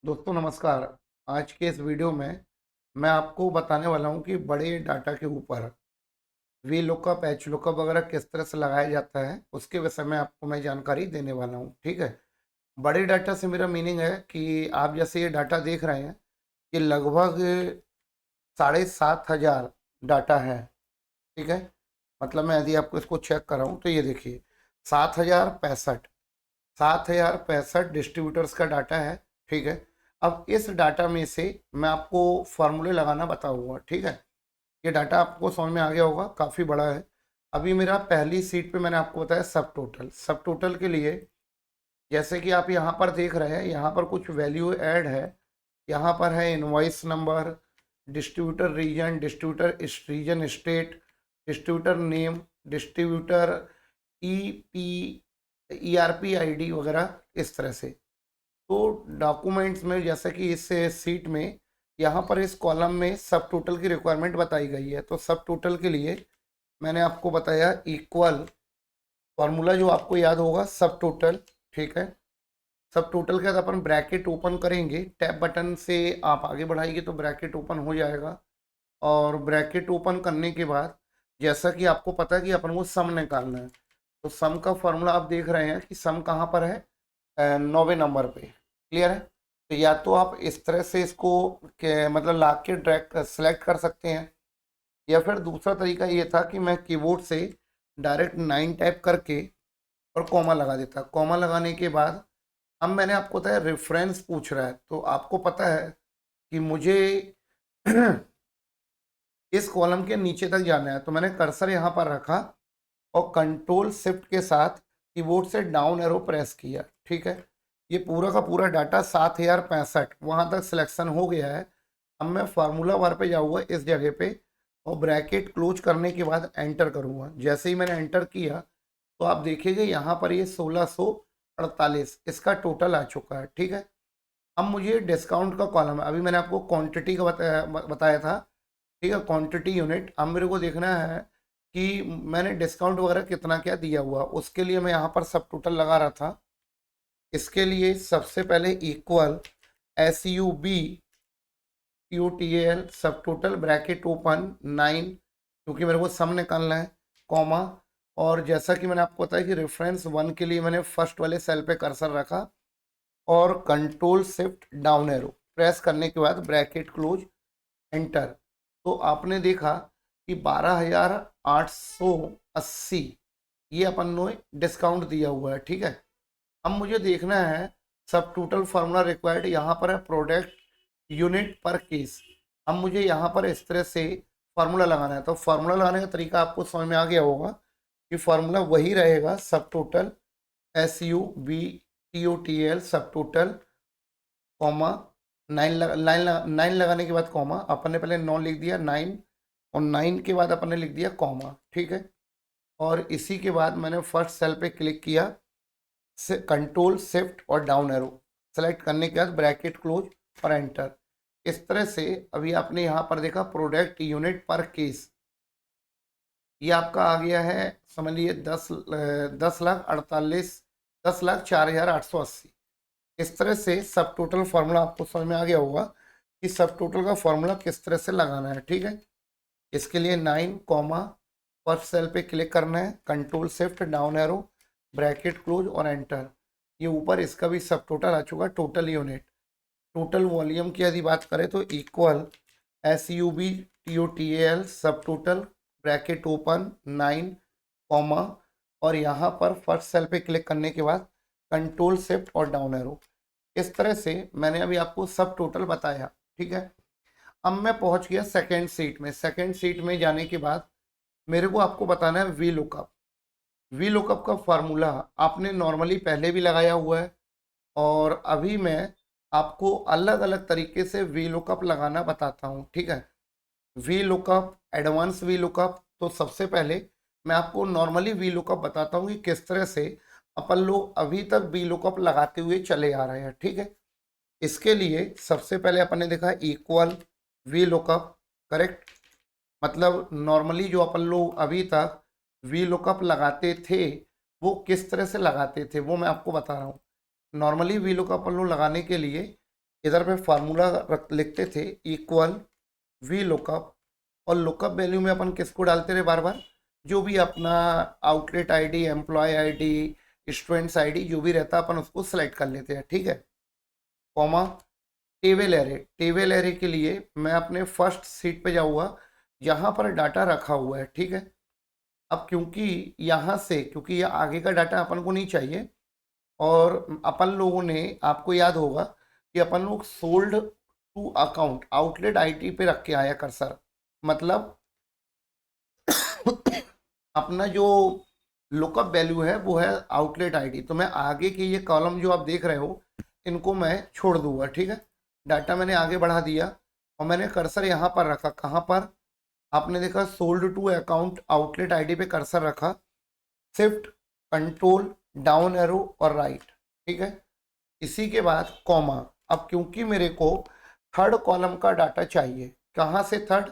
दोस्तों नमस्कार। आज के इस वीडियो में मैं आपको बताने वाला हूं कि बड़े डाटा के ऊपर वी लुकअप एच लुकअप वगैरह किस तरह से लगाया जाता है, उसके विषय में आपको मैं जानकारी देने वाला हूं। ठीक है। बड़े डाटा से मेरा मीनिंग है कि आप जैसे ये डाटा देख रहे हैं, ये लगभग 7,500 डाटा है। ठीक है। मतलब मैं यदि आपको इसको चेक कर रहा हूँ तो ये देखिए 7,065 7,065 डिस्ट्रीब्यूटर्स का डाटा है। ठीक है। अब इस डाटा में से मैं आपको फार्मूले लगाना बताऊंगा। ठीक है। ये डाटा आपको समझ में आ गया होगा, काफ़ी बड़ा है। अभी मेरा पहली सीट पे मैंने आपको बताया सब टोटल के लिए जैसे कि आप यहाँ पर देख रहे हैं, यहाँ पर कुछ वैल्यू ऐड है। यहाँ पर है invoice number, distributor region, distributor region state, distributor name, distributor E P ERP ID वगैरह, इस तरह से। तो डॉक्यूमेंट्स में जैसे कि इस सीट में यहाँ पर इस कॉलम में सब टोटल की रिक्वायरमेंट बताई गई है। तो सब टोटल के लिए मैंने आपको बताया इक्वल फार्मूला जो आपको याद होगा, सब टोटल। ठीक है। सब टोटल के बाद अपन ब्रैकेट ओपन करेंगे, टैब बटन से आप आगे बढ़ाएंगे तो ब्रैकेट ओपन हो जाएगा। और ब्रैकेट ओपन करने के बाद जैसा कि आपको पता है कि अपन को सम निकालना है, तो सम का फॉर्मूला आप देख रहे हैं कि सम कहाँ पर है, 9वें नंबर पे। क्लियर है। तो या तो आप इस तरह से इसको मतलब ला के ड्रैग सेलेक्ट कर सकते हैं, या फिर दूसरा तरीका ये था कि मैं कीबोर्ड से डायरेक्ट 9 टाइप करके और कॉमा लगा देता। कॉमा लगाने के बाद अब मैंने आपको बताया रेफरेंस पूछ रहा है, तो आपको पता है कि मुझे इस कॉलम के नीचे तक जाना है, तो मैंने कर्सर यहाँ पर रखा और कंट्रोल शिफ्ट के साथ कीबोर्ड से डाउन एरो प्रेस किया। ठीक है। ये पूरा का पूरा डाटा 7,065 वहाँ तक सिलेक्शन हो गया है। अब मैं फार्मूला बार पे जाऊँगा इस जगह पे और ब्रैकेट क्लोज करने के बाद एंटर करूँगा। जैसे ही मैंने एंटर किया तो आप देखिएगा यहाँ पर ये 1648 इसका टोटल आ चुका है। ठीक है। अब मुझे डिस्काउंट का कॉलम है, अभी मैंने आपको क्वांटिटी का बताया था। ठीक है, क्वांटिटी यूनिट। अब मेरे को देखना है कि मैंने डिस्काउंट वगैरह कितना क्या दिया हुआ, उसके लिए मैं यहाँ पर सब टोटल लगा रहा था। इसके लिए सबसे पहले इक्वल SUB TOTAL सब टोटल ब्रैकेट ओपन 9, क्योंकि मेरे को सम निकालना है, कॉमा। और जैसा कि मैंने आपको बताया कि रेफरेंस 1 के लिए मैंने फर्स्ट वाले सेल पे कर्सर रखा और control shift down arrow press करने के बाद ब्रैकेट क्लोज एंटर। तो आपने देखा कि 12,880 ये अपन ने डिस्काउंट दिया हुआ है। ठीक है। अब मुझे देखना है सब टोटल फार्मूला रिक्वायर्ड, यहाँ पर है प्रोडक्ट यूनिट पर केस। अब मुझे यहाँ पर इस तरह से फार्मूला लगाना है, तो फार्मूला लगाने का तरीका आपको समझ में आ गया होगा कि फार्मूला वही रहेगा, सब टोटल SUBTOTAL सब टोटल कॉमा 9 लगाने के बाद कॉमा, अपन ने पहले 9 लिख दिया 9, और 9 के बाद अपन ने लिख दिया कॉमा। ठीक है। और इसी के बाद मैंने फर्स्ट सेल पे क्लिक किया, से कंट्रोल शिफ्ट और डाउन एरो सेलेक्ट करने के बाद ब्रैकेट क्लोज और एंटर। इस तरह से अभी आपने यहाँ पर देखा प्रोडक्ट यूनिट पर केस, ये आपका आ गया है, समझ लीजिए 10,04,880। इस तरह से सब टोटल फार्मूला आपको समझ में आ गया होगा कि सब टोटल का फार्मूला किस तरह से लगाना है। ठीक है। इसके लिए 9 कॉमा फर्स्ट सेल पे क्लिक करना है, control shift down arrow bracket close और एंटर। ये ऊपर इसका भी सब टोटल आ चुका, टोटल यूनिट। टोटल वॉल्यूम की यदि बात करें तो इक्वल SUBTOTAL सब टोटल ब्रैकेट ओपन 9 कॉमा, और यहाँ पर फर्स्ट सेल पे क्लिक करने के बाद कंट्रोल शिफ्ट और डाउन एरो। इस तरह से मैंने अभी आपको सब टोटल बताया। ठीक है। अब मैं पहुंच गया सेकंड सीट में। सेकंड सीट में जाने के बाद मेरे को आपको बताना है वी लुकअप। वी लुकअप का फार्मूला आपने नॉर्मली पहले भी लगाया हुआ है, और अभी मैं आपको अलग अलग तरीके से वी लुकअप लगाना बताता हूँ। ठीक है। We lookup, advance V lookup. तो सबसे पहले मैं आपको नॉर्मली वी लुकअप बताता हूँ कि किस तरह से अपन लोग अभी तक वी लुकअप लगाते हुए चले आ रहे हैं। ठीक है। इसके लिए सबसे पहले अपन ने देखा इक्वल वी लुकअप, करेक्ट। मतलब नॉर्मली जो अपन लोग अभी तक वी लुकअप लगाते थे वो किस तरह से लगाते थे वो मैं आपको बता रहा हूँ। नॉर्मली वी लुकअप अपन लोग लगाने के लिए इधर पे फार्मूला लिखते थे इक्वल वी लुकअप, और लुकअप वैल्यू में अपन किसको डालते रहे बार बार, जो भी अपना outlet ID, employ ID, students ID जो भी रहता है अपन उसको सेलेक्ट कर लेते हैं, ठीक है। कॉमा टेबल एरे के लिए मैं अपने फर्स्ट सीट पे जाऊंगा जहां पर डाटा रखा हुआ है, ठीक है। अब क्योंकि यहाँ से, क्योंकि ये आगे का डाटा अपन को नहीं चाहिए, और अपन लोगों ने, आपको याद होगा कि अपन लोग sold to account outlet ID पे रख के आया कर्सर, मतलब अपना जो लुकअप वैल्यू है वो है आउटलेट आईडी। तो मैं आगे के ये कॉलम जो आप देख रहे हो इनको मैं छोड़ दूंगा, ठीक है। डाटा मैंने आगे बढ़ा दिया और मैंने कर्सर यहाँ पर रखा, कहाँ पर, आपने देखा sold to account outlet ID पे कर्सर रखा, शिफ्ट कंट्रोल डाउन एरो और राइट, ठीक है। इसी के बाद कॉमा। अब क्योंकि मेरे को थर्ड कॉलम का डाटा चाहिए, कहाँ से थर्ड,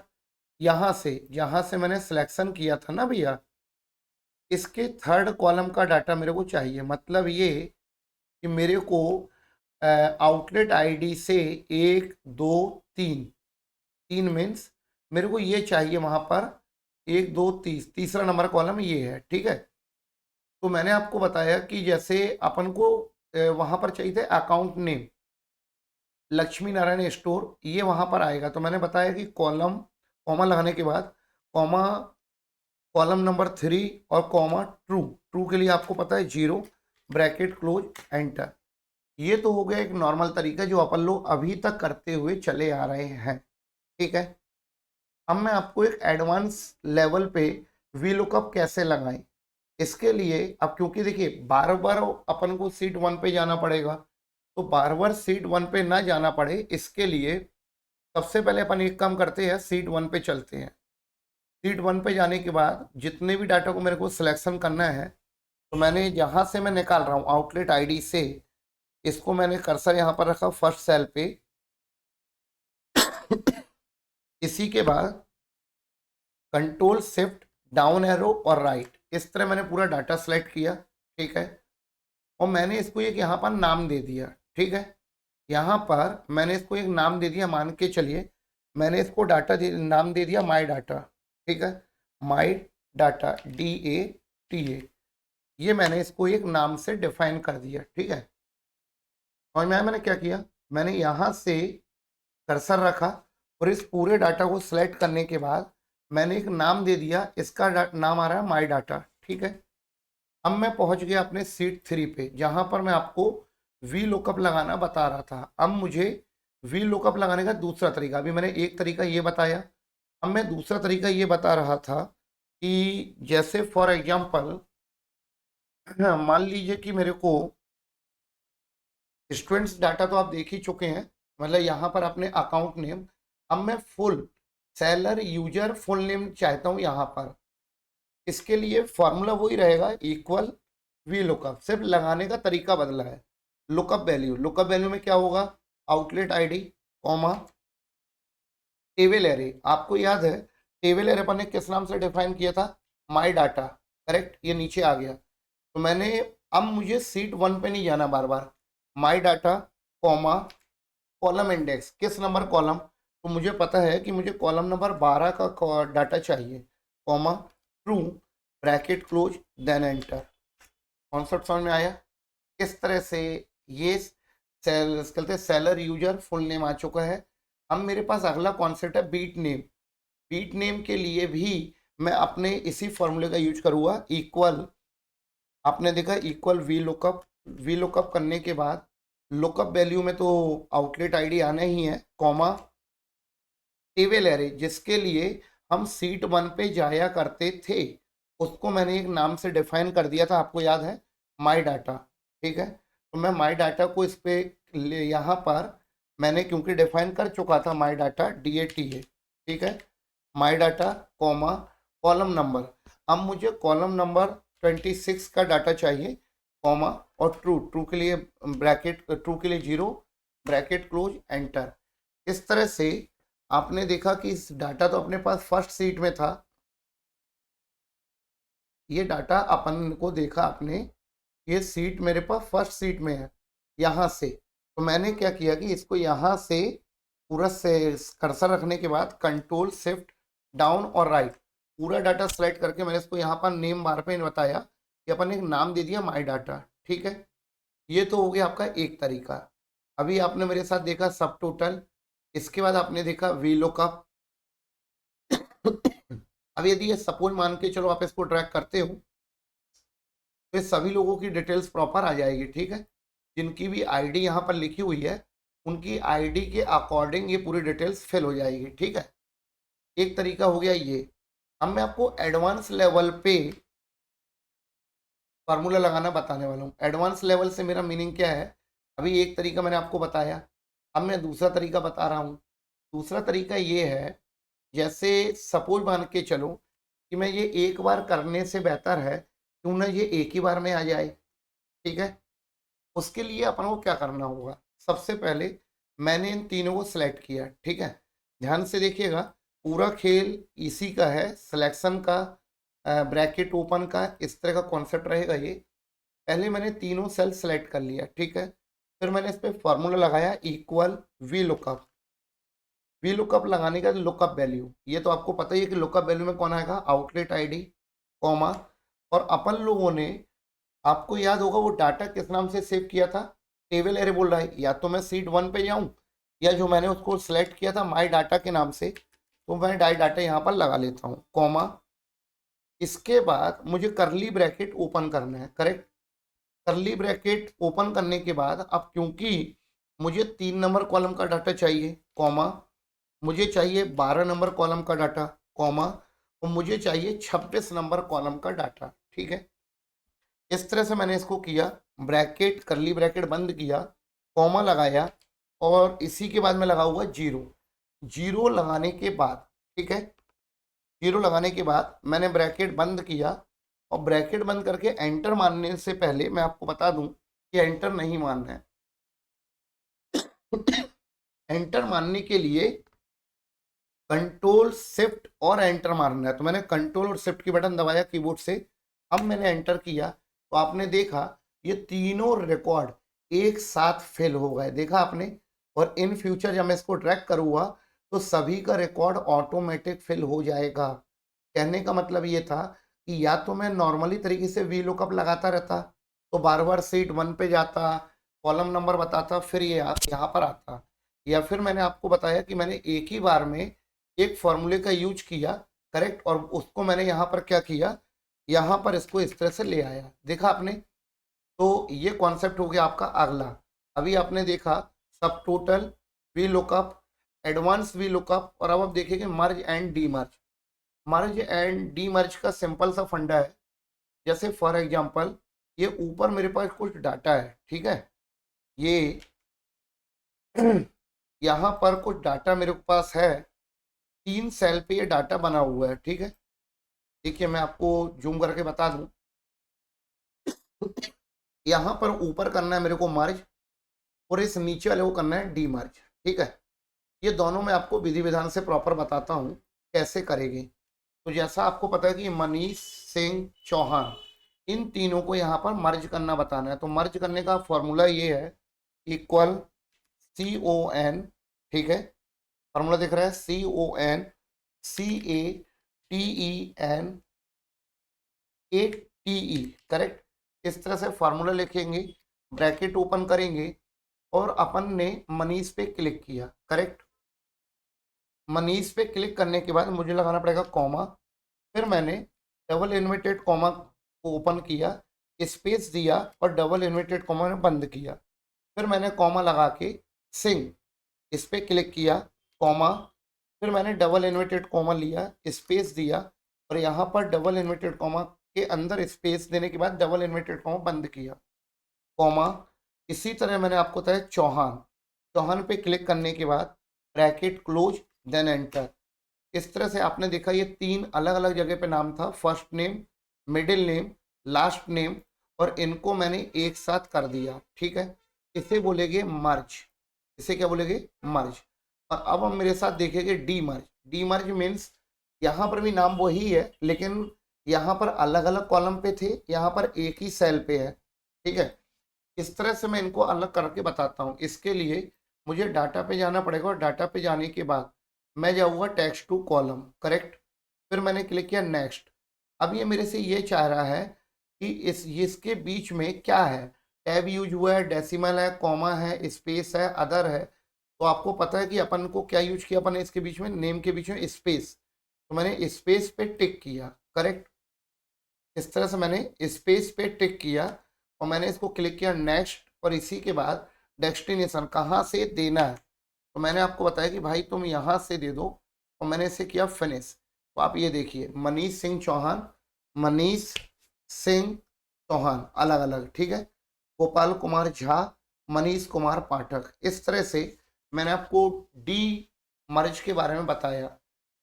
यहाँ से, जहाँ से मैंने सिलेक्शन किया था ना भैया, इसके थर्ड कॉलम का डाटा मेरे को चाहिए। मतलब ये कि मेरे को आउटलेट आईडी से 1 2 3, 3 मीन्स मेरे को ये चाहिए वहाँ पर 1 2 तीसरा नंबर कॉलम ये है, ठीक है। तो मैंने आपको बताया कि जैसे अपन को वहाँ पर चाहिए थे account name Lakshmi Narayan store, ये वहाँ पर आएगा। तो मैंने बताया कि कॉलम, कॉमा लगाने के बाद कॉमा कॉलम नंबर 3 और कॉमा ट्रू, ट्रू के लिए आपको पता है 0, ब्रैकेट क्लोज एंटर। ये तो हो गया एक नॉर्मल तरीका जो अपन लोग अभी तक करते हुए चले आ रहे हैं, ठीक है। अब मैं आपको एक एडवांस लेवल पे वी लुकअप कैसे लगाएं, इसके लिए अब क्योंकि देखिए बार बार अपन को सीट 1 पे जाना पड़ेगा, तो बार बार सीट 1 पे ना जाना पड़े इसके लिए सबसे पहले अपन एक काम करते हैं, सीट 1 पे चलते हैं। सीट 1 पे जाने के बाद जितने भी डाटा को मेरे को सिलेक्शन करना है, तो मैंने जहाँ से मैं निकाल रहा हूँ आउटलेट आईडी से, इसको मैंने कर्सर यहाँ पर रखा फर्स्ट सेल पे। इसी के बाद कंट्रोल शिफ्ट डाउन एरो और राइट, इस तरह मैंने पूरा डाटा सेलेक्ट किया, ठीक है। और मैंने इसको एक यहाँ पर नाम दे दिया, ठीक है। यहाँ पर मैंने इसको एक नाम दे दिया, मान के चलिए मैंने इसको डाटा नाम दे दिया माई डाटा, ठीक है। माई डाटा DATA, ये मैंने इसको एक नाम से डिफाइन कर दिया, ठीक है। और मैंने क्या किया, मैंने यहाँ से कर्सर रखा और इस पूरे डाटा को सिलेक्ट करने के बाद मैंने एक नाम दे दिया, इसका नाम आ रहा है माई डाटा, ठीक है। अब मैं पहुंच गया अपने सीट 3 पे जहां पर मैं आपको वी लुकअप लगाना बता रहा था। अब मुझे वी लुकअप लगाने का दूसरा तरीका, अभी मैंने एक तरीका ये बताया, अब मैं दूसरा तरीका ये बता रहा था कि जैसे फॉर एग्जांपल मान लीजिए कि मेरे को स्टूडेंट्स डाटा तो आप देख ही चुके हैं, मतलब यहाँ पर अपने अकाउंट नेम, अब मैं full seller user full name चाहता हूँ यहाँ पर। इसके लिए फॉर्मूला वही रहेगा इक्वल वी लुकअप, सिर्फ लगाने का तरीका बदला है। लुकअप वैल्यू, लुकअप वैल्यू में क्या होगा, outlet ID comma table array, आपको याद है टेबल एरे अपन ने किस नाम से डिफाइन किया था, माई डाटा, करेक्ट, ये नीचे आ गया। तो मैंने, अब मुझे सीट 1 पे नहीं जाना बार बार, my data comma column index, किस नंबर कॉलम, तो मुझे पता है कि मुझे कॉलम नंबर 12 का डाटा चाहिए, comma true bracket close then enter. Concept समझ में आया। इस तरह से ये कहते सेलर यूजर फुल नेम आ चुका है। अब मेरे पास अगला कॉन्सेप्ट है बीट नेम। बीट नेम के लिए भी मैं अपने इसी फॉर्मूले का यूज करूँगा, इक्वल, आपने देखा equal V lookup, V lookup करने के बाद लुकअप वैल्यू में तो आउटलेट आईडी आना ही है, कॉमा टेबल एरे जिसके लिए हम सीट 1 पे जाया करते थे, उसको मैंने एक नाम से डिफाइन कर दिया था, आपको याद है माई डाटा, ठीक है। तो मैं माई डाटा को इस पे यहाँ पर मैंने क्योंकि डिफाइन कर चुका था माई डाटा DATA, ठीक है। माई डाटा कॉमा कॉलम नंबर, अब मुझे कॉलम नंबर 26 का डाटा चाहिए, कॉमा और ट्रू, ट्रू के लिए ब्रैकेट, ट्रू के लिए 0 ब्रैकेट क्लोज एंटर। इस तरह से आपने देखा कि इस डाटा तो अपने पास फर्स्ट सीट में था, ये डाटा अपन को देखा आपने, ये सीट मेरे पास फर्स्ट सीट में है यहाँ से, तो मैंने क्या किया कि इसको यहाँ से पूरा से कर्सर रखने के बाद कंट्रोल शिफ्ट डाउन और राइट पूरा डाटा सेलेक्ट करके मैंने इसको यहाँ पर नेम बार पे बताया कि अपन एक नाम दे दिया माई डाटा। ठीक है, ये तो हो गया आपका एक तरीका। अभी आपने मेरे साथ देखा सब टोटल, इसके बाद आपने देखा वी लुकअप। अब यदि ये सपोज मान के चलो आप इसको ट्रैक करते हो तो सभी लोगों की डिटेल्स प्रॉपर आ जाएगी। ठीक है, जिनकी भी आईडी यहाँ पर लिखी हुई है उनकी आईडी के अकॉर्डिंग ये पूरी डिटेल्स फिल हो जाएगी। ठीक है, एक तरीका हो गया ये। अब मैं आपको एडवांस लेवल पे फार्मूला लगाना बताने वाला हूँ। एडवांस लेवल से मेरा मीनिंग क्या है, अभी एक तरीका मैंने आपको बताया, अब मैं दूसरा तरीका बता रहा हूँ। दूसरा तरीका ये है, जैसे सपोज मान के चलो कि मैं ये एक बार करने से बेहतर है क्यों ना ये एक ही बार में आ जाए। ठीक है, उसके लिए अपन को क्या करना होगा, सबसे पहले मैंने इन तीनों को सिलेक्ट किया। ठीक है, ध्यान से देखिएगा, पूरा खेल इसी का है, सिलेक्शन का, ब्रैकेट ओपन का, इस तरह का कॉन्सेप्ट रहेगा ये। पहले मैंने तीनों सेल सेलेक्ट कर लिया। ठीक है, फिर मैंने इस पर फॉर्मूला लगाया equal V lookup. V lookup लगाने का लुकअप वैल्यू, ये तो आपको पता ही है कि लुकअप वैल्यू में कौन आएगा, आउटलेट आईडी, कॉमा, और अपन लोगों ने, आपको याद होगा वो डाटा किस नाम से सेव किया था, टेबल एरे बोल रहा है, या तो मैं सीट 1 पे जाऊं या जो मैंने उसको सिलेक्ट किया था माई डाटा के नाम से, तो मैं डाई डाटा यहाँ पर लगा लेता हूँ, कॉमा। इसके बाद मुझे करली ब्रैकेट ओपन करना है, करेक्ट। करली ब्रैकेट ओपन करने के बाद अब क्योंकि मुझे 3 नंबर कॉलम का डाटा चाहिए, कॉमा, मुझे चाहिए 12 नंबर कॉलम का डाटा, कॉमा, और मुझे चाहिए 26 नंबर कॉलम का डाटा। ठीक है, इस तरह से मैंने इसको किया, ब्रैकेट करली ब्रैकेट बंद किया, कॉमा लगाया, और इसी के बाद में लगा हुआ जीरो। जीरो लगाने के बाद, ठीक है, जीरो लगाने के बाद मैंने ब्रैकेट बंद किया, और ब्रैकेट बंद करके एंटर मारने से पहले मैं आपको बता दूं कि एंटर नहीं मारना है। एंटर मारने के लिए कंट्रोल शिफ्ट और एंटर मारना है, तो मैंने कंट्रोल और शिफ्ट की बटन दबाया कीबोर्ड से। अब मैंने एंटर किया तो आपने देखा ये तीनों रिकॉर्ड एक साथ फिल हो गए, देखा आपने। और इन फ्यूचर जब मैं इसको ड्रैग करूँगा तो सभी का रिकॉर्ड ऑटोमेटिक फिल हो जाएगा। कहने का मतलब ये था कि या तो मैं नॉर्मली तरीके से वी लुकअप लगाता रहता तो बार बार सीट 1 पे जाता, कॉलम नंबर बताता, फिर ये यहाँ पर आता, या फिर मैंने आपको बताया कि मैंने एक ही बार में एक फॉर्मूले का यूज किया, करेक्ट, और उसको मैंने यहाँ पर क्या किया, यहाँ पर इसको इस तरह से ले आया, देखा आपने। तो ये कॉन्सेप्ट हो गया आपका अगला। अभी आपने देखा subtotal, V lookup, advance V lookup, और अब आप देखेंगे merge and demerge. Merge and demerge का सिंपल सा फंडा है, जैसे फॉर एग्जांपल ये ऊपर मेरे पास कुछ डाटा है, ठीक है, ये यहाँ पर कुछ डाटा मेरे पास है, 3 सेल पे ये डाटा बना हुआ है। ठीक है, देखिए मैं आपको जूम करके बता दूं, यहाँ पर ऊपर करना है मेरे को मर्ज, और इस नीचे वाले को करना है डी मर्ज। ठीक है, ये दोनों मैं आपको विधि विधान से प्रॉपर बताता हूँ कैसे करेंगे। तो जैसा आपको पता है कि मनीष सिंह चौहान, इन तीनों को यहाँ पर मर्ज करना बताना है। तो मर्ज करने का फॉर्मूला ये है, इक्वल CON, ठीक है, फॉर्मूला दिख रहा है, CON CATEN करेक्ट। इस तरह से फार्मूला लिखेंगे, ब्रैकेट ओपन करेंगे, और अपन ने मनीष पे क्लिक किया, करेक्ट। मनीष पे क्लिक करने के बाद मुझे लगाना पड़ेगा कॉमा, फिर मैंने डबल इन्वर्टेड कॉमा को ओपन किया, स्पेस दिया, और डबल इन्वर्टेड कॉमा में बंद किया, फिर मैंने कॉमा लगा के सिंह इस पे क्लिक किया, कॉमा, फिर मैंने डबल इन्वर्टेड कॉमा लिया, स्पेस दिया, और यहाँ पर डबल इन्वर्टेड कॉमा के अंदर स्पेस देने के बाद डबल इन्वर्टेड कॉमा बंद किया, कॉमा। इसी तरह मैंने आपको बताया चौहान, चौहान पे क्लिक करने के बाद ब्रैकेट क्लोज, देन एंटर। इस तरह से आपने देखा ये 3 अलग अलग जगह पे नाम था, first name, middle name, last name, और इनको मैंने एक साथ कर दिया। ठीक है, इसे बोलेंगे मर्ज, इसे क्या बोलेंगे, मर्ज। और अब हम मेरे साथ देखेंगे डी मर्ज। डी मर्ज मीन्स यहाँ पर भी नाम वही है, लेकिन यहाँ पर अलग अलग कॉलम पे थे, यहाँ पर एक ही सेल पे है। ठीक है, इस तरह से मैं इनको अलग करके बताता हूँ। इसके लिए मुझे डाटा पे जाना पड़ेगा और डाटा पे जाने के बाद मैं जाऊँगा टेक्स्ट टू कॉलम, करेक्ट। फिर मैंने क्लिक किया नेक्स्ट। अब ये मेरे से ये चाह रहा है कि इसके बीच में क्या है, टैब यूज हुआ है, डेसिमल है, कॉमा है, स्पेस है, अदर है। तो आपको पता है कि अपन को क्या यूज किया, अपन ने इसके बीच में, नेम के बीच में स्पेस, तो मैंने स्पेस पे टिक किया, करेक्ट। इस तरह से मैंने स्पेस पे टिक किया और मैंने इसको क्लिक किया नेक्स्ट, और इसी के बाद डेस्टिनेशन कहाँ से देना है, तो मैंने आपको बताया कि भाई तुम यहाँ से दे दो, और मैंने इसे किया फिनिश। तो आप ये देखिए, मनीष सिंह चौहान, मनीष सिंह चौहान अलग अलग, ठीक है, गोपाल कुमार झा, मनीष कुमार पाठक। इस तरह से मैंने आपको डी मर्ज के बारे में बताया।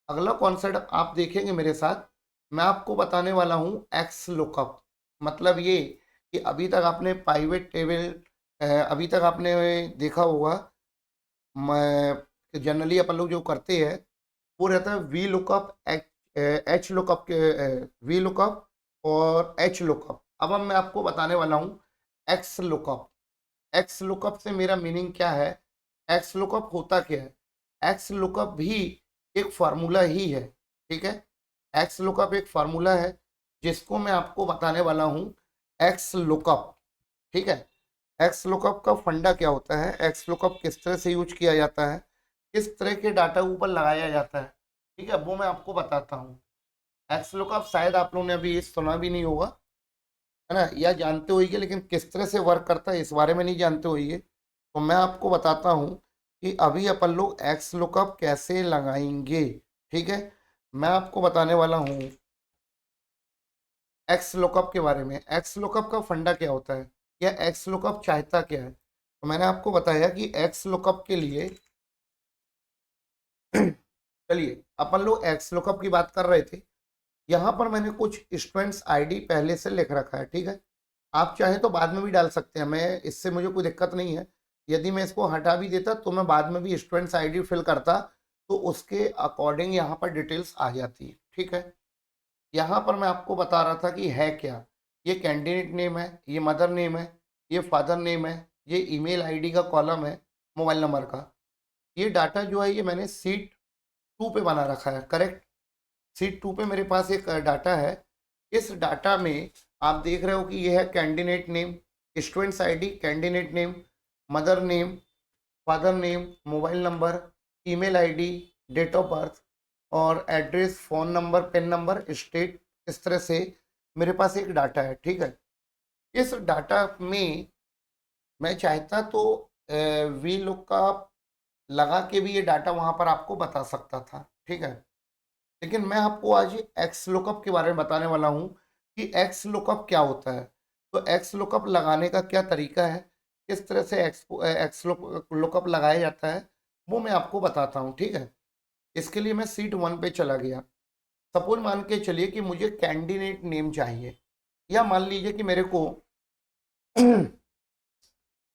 अगला कॉन्सेप्ट आप देखेंगे मेरे साथ, मैं आपको बताने वाला हूँ एक्स लुकअप। मतलब ये कि अभी तक आपने पाइवेट टेबल, अभी तक आपने देखा होगा, मैं जनरली अपन लोग जो करते हैं वो रहता है वी लुकअप, एच लुकअप के, वी लुकअप और एच लुकअप। अब मैं आपको बताने वाला हूँ एक्स लुकअप। एक्स लुकअप से मेरा मीनिंग क्या है, एक्स लुकअप होता क्या है। एक्स लुकअप भी एक फार्मूला ही है, ठीक है। एक्स लुकअप एक फार्मूला है जिसको मैं आपको बताने वाला हूँ एक्स लुकअप, ठीक है। एक्स लुकअप का फंडा क्या होता है, एक्स लुकअप किस तरह से यूज किया जाता है, किस तरह के डाटा ऊपर लगाया जाता है, ठीक है, वो मैं आपको बताता हूँ। एक्स लुकअप शायद आप लोगों ने अभी सुना भी नहीं होगा, है ना, या जानते होइए, लेकिन किस तरह से वर्क करता है इस बारे में नहीं जानते होइए। तो मैं आपको बताता हूँ कि अभी अपन लोग एक्स लुकअप कैसे लगाएंगे, ठीक है। मैं आपको बताने वाला हूँ एक्स लुकअप के बारे में। एक्स लुकअप का फंडा क्या होता है, या एक्स लुकअप चाहता क्या है। तो मैंने आपको बताया कि एक्स लुकअप के लिए चलिए अपन लोग एक्स लुकअप की बात कर रहे थे। यहाँ पर मैंने कुछ स्टूडेंट्स आईडी पहले से लिख रखा है, ठीक है। आप चाहे तो बाद में भी डाल सकते हैं, मैं इससे मुझे कोई दिक्कत नहीं है। यदि मैं इसको हटा भी देता तो मैं बाद में भी स्टूडेंट्स आईडी फिल करता, तो उसके अकॉर्डिंग यहाँ पर डिटेल्स आ जाती, ठीक है। यहाँ पर मैं आपको बता रहा था कि है क्या, ये कैंडिडेट नेम है, ये मदर नेम है, ये फादर नेम है, ये ईमेल आईडी का कॉलम है, मोबाइल नंबर का। ये डाटा जो है ये मैंने सीट 2 पे बना रखा है, करेक्ट। सीट 2 पे मेरे पास एक डाटा है। इस डाटा में आप देख रहे हो कि यह है candidate name, students ID, candidate name, mother name, father name, mobile number, email ID, date of birth और address, phone number, pin number, state. इस तरह से मेरे पास एक डाटा है, ठीक है। इस डाटा में मैं चाहता तो वी लुकअप लगा के भी ये डाटा वहाँ पर आपको बता सकता था, ठीक है। लेकिन मैं आपको आज एक्स लुकअप के बारे में बताने वाला हूँ कि एक्स लुकअप क्या होता है। तो एक्स लुकअप लगाने का क्या तरीका है, किस तरह से एक्स लुकअप लगाया जाता है, वो मैं आपको बताता हूँ, ठीक है। इसके लिए मैं सीट 1 पे चला गया। सपोज मान के चलिए कि मुझे कैंडिडेट नेम चाहिए, या मान लीजिए कि मेरे को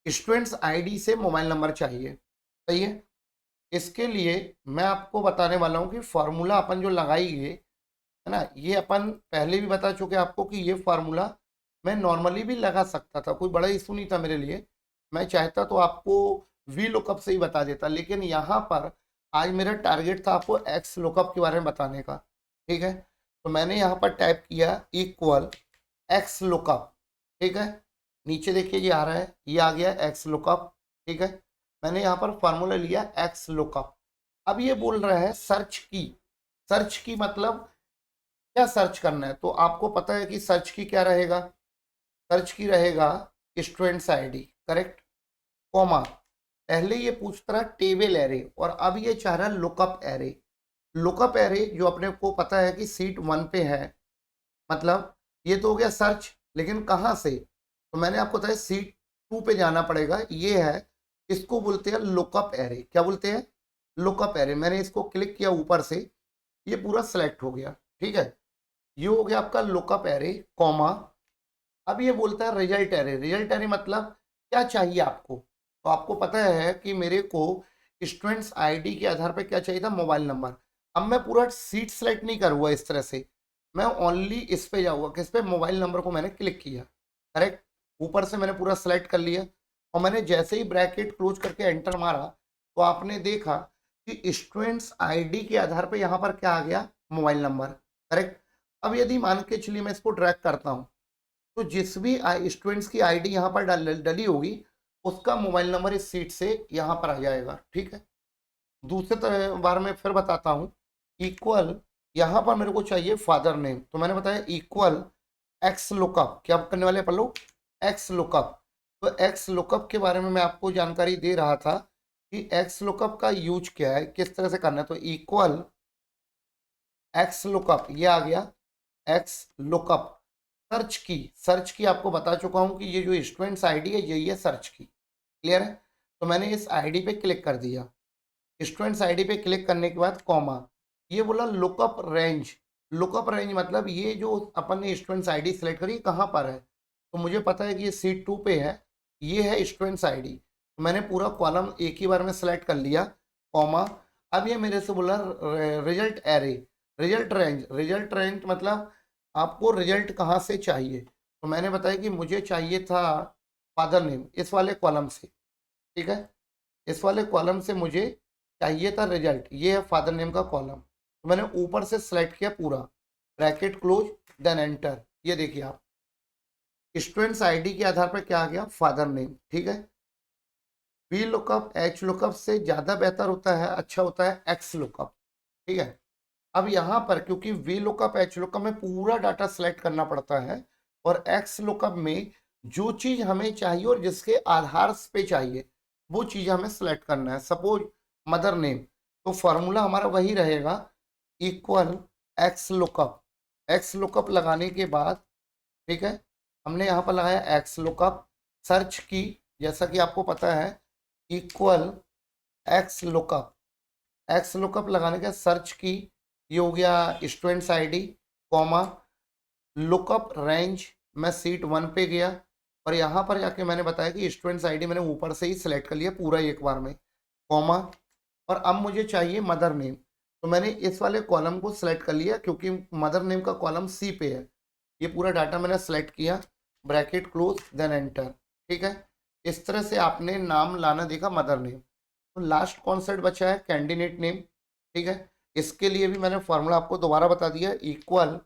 स्टूडेंट्स आईडी से मोबाइल नंबर चाहिए, सही है। इसके लिए मैं आपको बताने वाला हूँ कि फार्मूला अपन जो लगाएंगे, है ना, ये अपन पहले भी बता चुके आपको कि ये फार्मूला मैं नॉर्मली भी लगा सकता था, कोई बड़ा इशू नहीं था मेरे लिए। मैं चाहता तो आपको वी लुकअप से ही बता देता, लेकिन यहाँ पर आज मेरा टारगेट था आपको एक्स लुकअप के बारे में बताने का, ठीक है। तो मैंने यहाँ पर टाइप किया इक्वल एक्स लुकअप, ठीक है। नीचे देखिए ये आ रहा है, ये आ गया एक्स लुकअप, ठीक है। मैंने यहाँ पर फार्मूला लिया एक्स लुकअप। अब ये बोल रहा है सर्च की। सर्च की मतलब क्या सर्च करना है, तो आपको पता है कि सर्च की क्या रहेगा, सर्च की रहेगा स्टूडेंट्स आईडी, करेक्ट, कॉमा, पहले ये पूछता रहा टेबल एरे, और अब ये चाह रहा है लुकअप एरे। लुकअप एरे जो अपने को पता है कि सीट 1 पे है, मतलब ये तो हो गया सर्च, लेकिन कहाँ से, तो मैंने आपको बताया सीट 2 पे जाना पड़ेगा। ये है, इसको बोलते हैं लुकअप एरे। क्या बोलते हैं, लुकअप एरे। मैंने इसको क्लिक किया ऊपर से, ये पूरा सेलेक्ट हो गया, ठीक है। ये हो गया आपका लुकअप एरे, कॉमा। अब ये बोलता है रिजल्ट एरे। रिजल्ट एरे मतलब क्या चाहिए आपको, तो आपको पता है कि मेरे को स्टूडेंट्स आईडी के आधार पर क्या चाहिए था, मोबाइल नंबर। अब मैं पूरा सीट सेलेक्ट नहीं करूँगा इस तरह से, मैं ओनली इस पे जाऊँगा, किस पे, मोबाइल नंबर को मैंने क्लिक किया, करेक्ट। ऊपर से मैंने पूरा सेलेक्ट कर लिया और मैंने जैसे ही ब्रैकेट क्लोज करके एंटर मारा तो आपने देखा कि स्टूडेंट्स आईडी के आधार पे यहाँ पर क्या आ गया, मोबाइल नंबर। करेक्ट। अब यदि मान के चलिए मैं इसको ट्रैक करता हूँ तो जिस भी स्टूडेंट्स की आईडी यहाँ पर डली होगी उसका मोबाइल नंबर इस सीट से यहाँ पर आ जाएगा। ठीक है। दूसरे बार में फिर बताता हूँ, इक्वल यहाँ पर मेरे को चाहिए फादर नेम, तो मैंने बताया इक्वल एक्स लुकअप। क्या करने वाले अपन लोग, एक्स लुकअप। तो एक्स लुकअप के बारे में मैं आपको जानकारी दे रहा था कि एक्स लुकअप का यूज क्या है, किस तरह से करना है। तो इक्वल एक्स लुकअप, ये आ गया एक्स लुकअप। सर्च की आपको बता चुका हूं कि ये जो स्टूडेंट्स आईडी है यही है सर्च की। क्लियर है। तो मैंने इस आईडी पे क्लिक कर दिया। स्टूडेंट्स आईडी पे क्लिक करने के बाद कॉमा, ये बोला लुकअप रेंज। लुकअप रेंज मतलब ये जो अपन ने स्टूडेंट्स आईडी सेलेक्ट करी कहाँ पर है, तो मुझे पता है कि ये सीट 2 पे है, ये है स्टूडेंट्स आईडी। तो मैंने पूरा कॉलम एक ही बार में सेलेक्ट कर लिया, कॉमा। अब ये मेरे से बोला रिजल्ट एरे, रिजल्ट रेंज मतलब आपको रिजल्ट कहाँ से चाहिए। तो मैंने बताया कि मुझे चाहिए था फादर नेम, इस वाले कॉलम से। ठीक है। इस वाले कॉलम से मुझे चाहिए था रिजल्ट, ये है फादर नेम का कॉलम। तो मैंने ऊपर से सेलेक्ट किया पूरा, ब्रैकेट क्लोज देन एंटर। ये देखिए आप, स्टूडेंट्स आईडी के आधार पर क्या आ गया, फादर नेम। ठीक है। वी लुकअप एच लुकअप से ज़्यादा बेहतर होता है, अच्छा होता है एक्स लुकअप। ठीक है। अब यहाँ पर क्योंकि वी लुकअप एच लुकअप में पूरा डाटा सेलेक्ट करना पड़ता है और एक्स लुकअप में जो चीज़ हमें चाहिए और जिसके आधार पे चाहिए वो चीज़ हमें सेलेक्ट करना है। सपोज मदर नेम, तो फॉर्मूला हमारा वही रहेगा, equal x lookup. X lookup लगाने के बाद, ठीक है, हमने यहाँ पर लगाया एक्स लुकअप। सर्च की, जैसा कि आपको पता है, equal x lookup. X lookup लगाने का सर्च की, ये हो गया students ID, comma lookup range. मैं सीट 1 पे गया और यहाँ पर जाके मैंने बताया कि स्टूडेंट्स आईडी मैंने ऊपर से ही सिलेक्ट कर लिया पूरा एक बार में, कॉमा। और अब मुझे चाहिए मदर नेम, तो मैंने इस वाले कॉलम को सिलेक्ट कर लिया क्योंकि मदर नेम का कॉलम सी पे है। ये पूरा डाटा मैंने सेलेक्ट किया, ब्रैकेट क्लोज देन एंटर। ठीक है। इस तरह से आपने नाम लाना देखा, मदर नेम। तो लास्ट कॉन्सेप्ट बचा है कैंडिडेट नेम। ठीक है। इसके लिए भी मैंने फॉर्मूला आपको दोबारा बता दिया, equal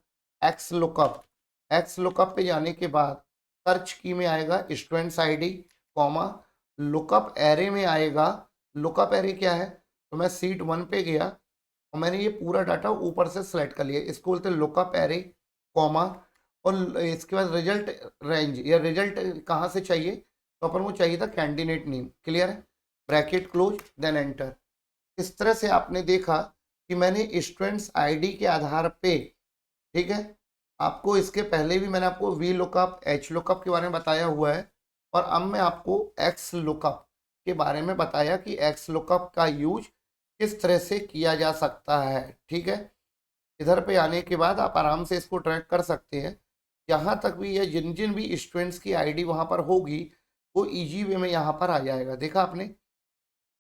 x lookup. X lookup पे जाने के बाद सर्च की में आएगा students ID, comma lookup array में आएगा। लुकअप एरे क्या है, तो मैं सीट 1 पे गया और मैंने ये पूरा डाटा ऊपर से सेलेक्ट कर लिया, इसको बोलते हैं लुकअप एरे, कॉमा। और इसके बाद रिजल्ट रेंज, या रिजल्ट कहाँ से चाहिए, तो अपन को चाहिए था कैंडिडेट नेम। क्लियर है। Bracket close then enter. इस तरह से आपने देखा कि मैंने स्टूडेंट्स आईडी के आधार पे, ठीक है, आपको इसके पहले भी मैंने आपको वी लुकअप एच लुकअप के बारे में बताया हुआ है और अब मैं आपको एक्स लुकअप के बारे में बताया कि एक्स लुकअप का यूज किस तरह से किया जा सकता है। ठीक है। इधर पे आने के बाद आप आराम से इसको ट्रैक कर सकते हैं। यहाँ तक भी ये जिन जिन भी स्टूडेंट्स की आईडी वहाँ पर होगी वो इजी वे में यहाँ पर आ जाएगा। देखा आपने।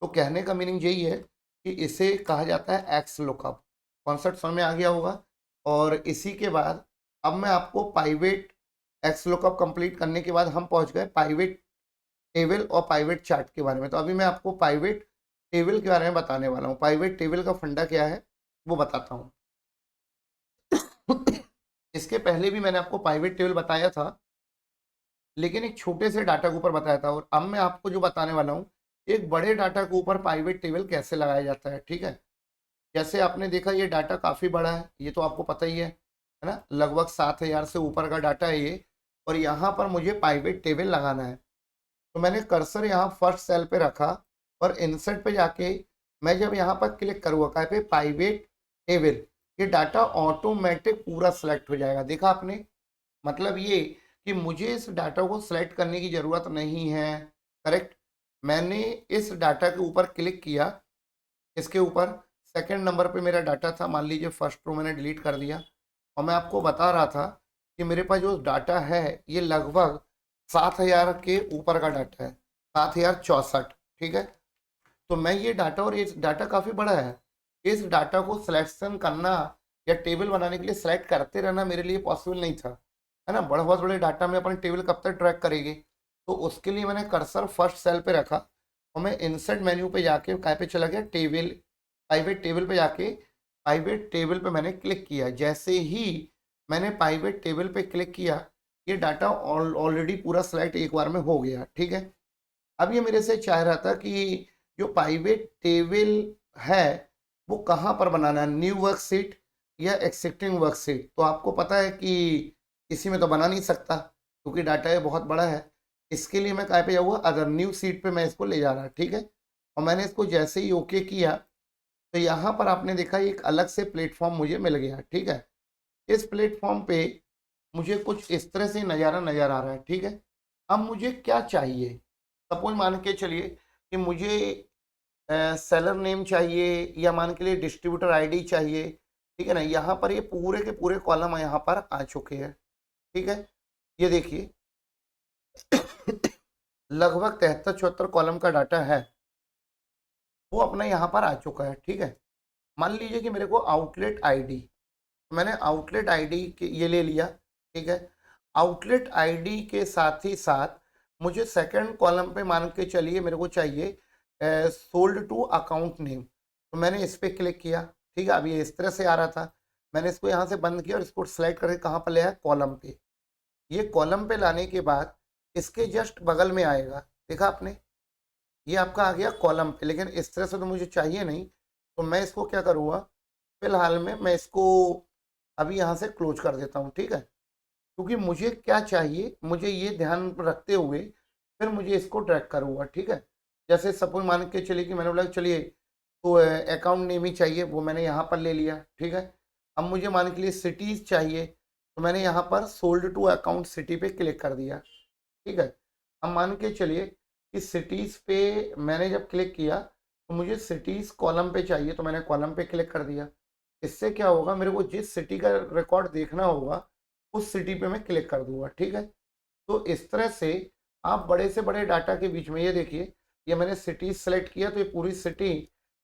तो कहने का मीनिंग यही है कि इसे कहा जाता है एक्स लुकअप। कॉन्सेप्ट समझ में आ गया होगा। और इसी के बाद अब मैं आपको पाइवेट एक्स लुकअप कंप्लीट करने के बाद हम पहुंच गए पाइवेट टेबल और पाइवेट चार्ट के बारे में। तो अभी मैं आपको पाइवेट टेबल के बारे में बताने वाला हूँ। पाइवेट टेबल का फंडा क्या है वो बताता हूँ। इसके पहले भी मैंने आपको पाइवेट टेबल बताया था, लेकिन एक छोटे से डाटा के ऊपर बताया था। और अब मैं आपको जो बताने वाला हूँ, एक बड़े डाटा के ऊपर पाइवेट टेबल कैसे लगाया जाता है। ठीक है। जैसे आपने देखा ये डाटा काफ़ी बड़ा है, ये तो आपको पता ही है ना, लगभग 7,000 से ऊपर का डाटा है ये। और यहाँ पर मुझे पाइवेट टेबल लगाना है, तो मैंने कर्सर यहाँ फर्स्ट सेल पे रखा और इंसर्ट पे जाके मैं जब यहाँ पर क्लिक करूँगा कहाँ पे, पाइवेट टेबल, ये डाटा ऑटोमेटिक पूरा सेलेक्ट हो जाएगा। देखा आपने। मतलब ये कि मुझे इस डाटा को सिलेक्ट करने की ज़रूरत नहीं है। करेक्ट। मैंने इस डाटा के ऊपर क्लिक किया, इसके ऊपर सेकंड नंबर पे मेरा डाटा था, मान लीजिए फर्स्ट रो मैंने डिलीट कर दिया और मैं आपको बता रहा था कि मेरे पास जो डाटा है ये लगभग 7,000 के ऊपर का डाटा है, 7,064। ठीक है। तो मैं ये डाटा, और ये डाटा काफ़ी बड़ा है, इस डाटा को सिलेक्शन करना या टेबल बनाने के लिए सेलेक्ट करते रहना मेरे लिए पॉसिबल नहीं था, है ना, बहुत बड़े डाटा में अपन टेबल कब तक ट्रैक करेंगे। तो उसके लिए मैंने कर्सर फर्स्ट सेल पे रखा और मैं इंसर्ट मेन्यू पे जाके कहाँ पे चला गया, टेबल, पाइवेट टेबल पे जाके पाइवेट टेबल पे मैंने क्लिक किया। जैसे ही मैंने पाइवेट टेबल पे क्लिक किया, ये डाटा ऑलरेडी पूरा सेलेक्ट एक बार में हो गया, ठीक है। अब ये मेरे से चाह रहा था कि जो पाइवेट टेबल है वो कहाँ पर बनाना है, न्यू वर्कशीट या एक्सिस्टिंग वर्कशीट। तो आपको पता है कि इसी में तो बना नहीं सकता क्योंकि डाटा ये बहुत बड़ा है। इसके लिए मैं कहाँ पे जाऊँगा, अगर न्यू सीट पे मैं इसको ले जा रहा, ठीक है। और मैंने इसको जैसे ही ओके किया तो यहाँ पर आपने देखा एक अलग से प्लेटफॉर्म मुझे मिल गया, ठीक है। इस प्लेटफॉर्म पे मुझे कुछ इस तरह से नज़ारा नज़र आ रहा है, ठीक है। अब मुझे क्या चाहिए, सपोज मान के चलिए कि मुझे सेलर नेम चाहिए या मान के लिए डिस्ट्रीब्यूटर आईडी चाहिए, ठीक है ना। यहाँ पर ये पूरे के पूरे कॉलम यहाँ पर आ चुके हैं, ठीक है। ये देखिए लगभग 73-74 कॉलम का डाटा है, वो अपना यहाँ पर आ चुका है, ठीक है। मान लीजिए कि मेरे को आउटलेट आईडी, मैंने आउटलेट आईडी के ये ले लिया, ठीक है। आउटलेट आईडी के साथ ही साथ मुझे सेकंड कॉलम पे मान के चलिए मेरे को चाहिए सोल्ड टू अकाउंट नेम। तो मैंने इस पर क्लिक किया, ठीक है। अब ये इस तरह से आ रहा था, मैंने इसको यहाँ से बंद किया और इसको सेलेक्ट करके कहाँ पर ले आया, कॉलम पे। ये कॉलम पे लाने के बाद इसके जस्ट बगल में आएगा, देखा आपने, ये आपका आ गया कॉलम पे। लेकिन इस तरह से तो मुझे चाहिए नहीं, तो मैं इसको क्या करूँगा, फिलहाल में मैं इसको अभी यहाँ से क्लोज कर देता हूँ, ठीक है। क्योंकि मुझे क्या चाहिए, मुझे ये ध्यान रखते हुए फिर मुझे इसको ट्रैक करूँगा, ठीक है। जैसे सपोज मान के चलिए कि मैंने बोला चलिए तो अकाउंट नेम ही चाहिए, वो मैंने यहाँ पर ले लिया, ठीक है। अब मुझे मान के लिए सिटीज़ चाहिए, तो मैंने यहाँ पर सोल्ड टू अकाउंट सिटी पे क्लिक कर दिया, ठीक है। अब मान के चलिए कि सिटीज़ पे मैंने जब क्लिक किया तो मुझे सिटीज़ कॉलम पे चाहिए, तो मैंने कॉलम पे क्लिक कर दिया। इससे क्या होगा, मेरे को जिस सिटी का रिकॉर्ड देखना होगा उस सिटी पे मैं क्लिक कर दूंगा, ठीक है। तो इस तरह से आप बड़े से बड़े डाटा के बीच में, ये देखिए ये मैंने सिटी सेलेक्ट किया तो ये पूरी सिटी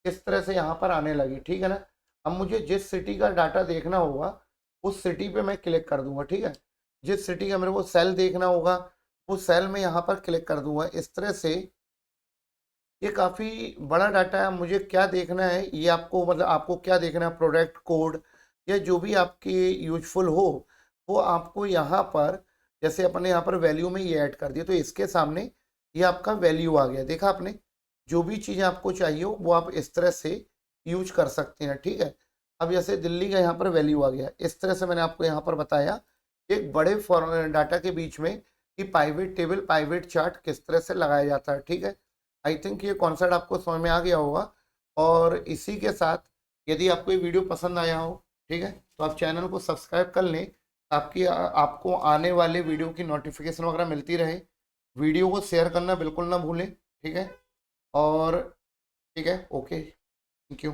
इस तरह से यहाँ पर आने लगी, ठीक है ना। अब मुझे जिस सिटी का डाटा देखना होगा उस सिटी पे मैं क्लिक कर दूंगा, ठीक है। जिस सिटी का मेरे को सेल देखना होगा उस सेल में यहाँ पर क्लिक कर दूंगा। इस तरह से ये काफ़ी बड़ा डाटा है, मुझे क्या देखना है ये आपको, मतलब आपको क्या देखना है, प्रोडक्ट कोड या जो भी आपके यूजफुल हो वो आपको यहाँ पर, जैसे अपने यहाँ पर वैल्यू में ये ऐड कर दिया तो इसके सामने ये आपका वैल्यू आ गया, देखा आपने। जो भी चीज़ें आपको चाहिए हो वो आप इस तरह से यूज कर सकते हैं, ठीक है। अब जैसे दिल्ली का यहाँ पर वैल्यू आ गया, इस तरह से मैंने आपको यहाँ पर बताया एक बड़े डाटा के बीच में कि पाइवेट टेबल, पाइवेट चार्ट किस तरह से लगाया जाता है, ठीक है। आई थिंक ये कॉन्सेप्ट आपको समझ में आ गया होगा। और इसी के साथ यदि आपको ये वीडियो पसंद आया हो, ठीक है, तो आप चैनल को सब्सक्राइब कर लें ताकि आपको आने वाले वीडियो की नोटिफिकेशन वगैरह मिलती रहे। वीडियो को शेयर करना बिल्कुल ना भूलें, ठीक है। और ठीक है, ओके, थैंक यू।